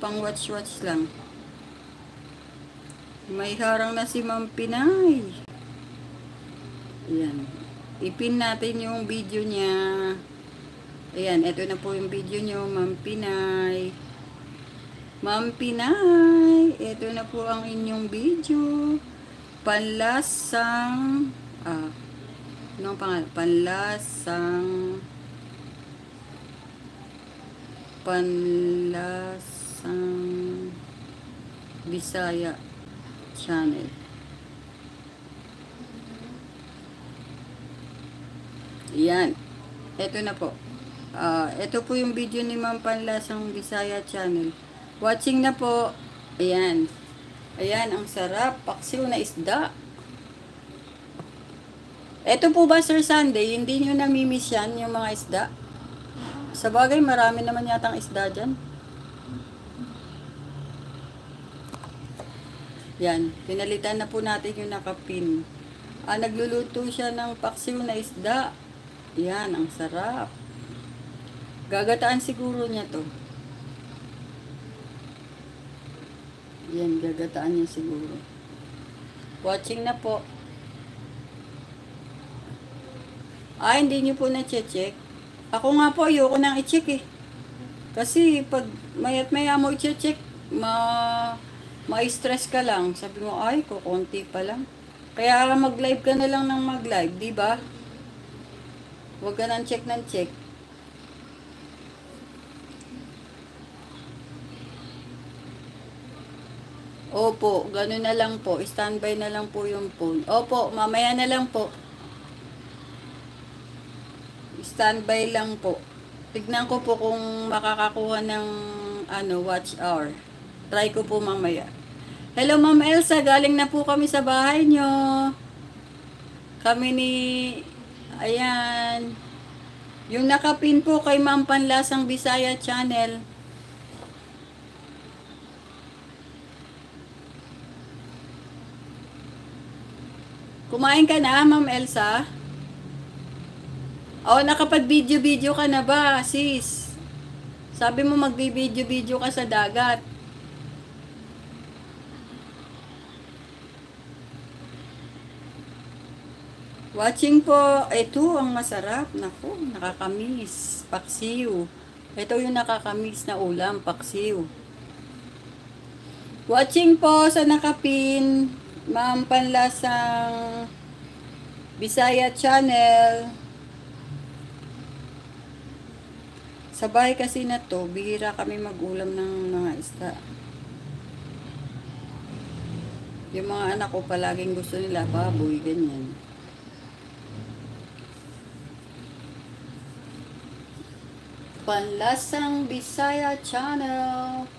pang watch-watch lang. May harang na si Ma'am Pinay. Ayan. Ipin natin yung video niya. Ayan, ito na po yung video nyo, Ma'am Pinay. Ma'am Pinay, ito na po ang inyong video. Panlasang, anong pangalan? Panlasang Bisaya channel. Yan. Ito na po. Ito po yung video ni Ma'am Panlasang Bisaya channel. Watching na po. Ayan. Ayan, ang sarap. Paksiw na isda. Ito po ba, Sir Sunday, hindi nyo namimiss yan, yung mga isda? Sa bagay, marami naman yatang isda dyan. Yan, pinalitan na po natin yung nakapin. Nagluluto siya ng paksiw na isda. Yan, ang sarap. Gagataan siguro niya to. Yan, gagataan niya siguro. Watching na po. Hindi niyo po na-check. Ako nga po, ayoko nang i-check eh. Kasi pag mayat maya mo i-check, ma-stress ka lang. Sabi mo, kukunti pa lang. Kaya mag-live ka na lang ng mag-live, di ba? Huwag ka nang check ng check. Opo, gano'n na lang po. Standby na lang po yung phone. Opo, mamaya na lang po. Standby lang po. Tignan ko po kung makakakuha ng watch hour. Try ko po mamaya. Hello Ma'am Elsa, galing na po kami sa bahay nyo. Kami ayan. Yung nakapin po kay Ma'am Panlasang Bisaya channel. Kumain ka na, Ma'am Elsa? Nakapag-video-video ka na ba, sis? Sabi mo mag-video-video ka sa dagat. Watching po. Ito ang masarap. Naku, nakakamiss. Paksiw. Ito yung nakakamiss na ulam, paksiw. Watching po sa nakapin, Ma'am Panlasang Bisaya channel. Sa bahay kasi na to, bihira kami mag-ulam ng mga isda. Yung mga anak ko palaging gusto nila baboy, ganyan. Panlasang Bisaya channel.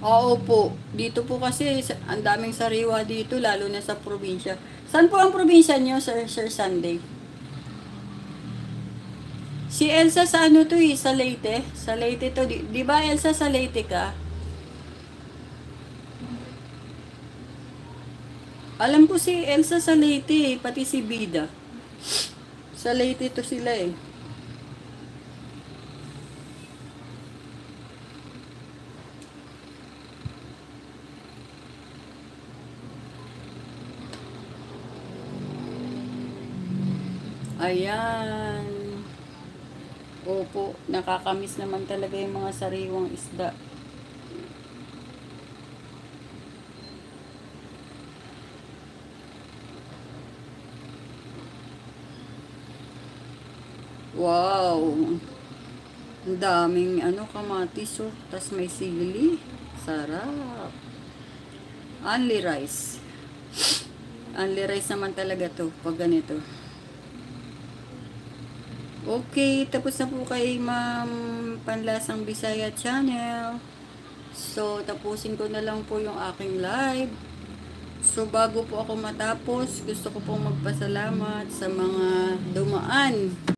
Oo po. Dito po kasi ang daming sariwa dito, lalo na sa probinsya. Saan po ang probinsya nyo, Sir Sunday? Si Elsa sa ano to eh? Sa Leyte? Sa Leyte to. Di ba Elsa sa Leyte ka? Alam ko si Elsa sa Leyte eh, pati si Bida. Sa Leyte to sila eh. Ayan. Opo, nakakamiss naman talaga yung mga sariwang isda. Wow. Ang daming kamatis oh. Tas may sili. Sarap. Only rice. Only rice naman talaga to pag ganito. Okay, tapos na po kay Ma'am Panlasang Bisaya channel. So, tapusin ko na lang po yung aking live. So, bago po ako matapos, gusto ko pong magpasalamat sa mga dumaan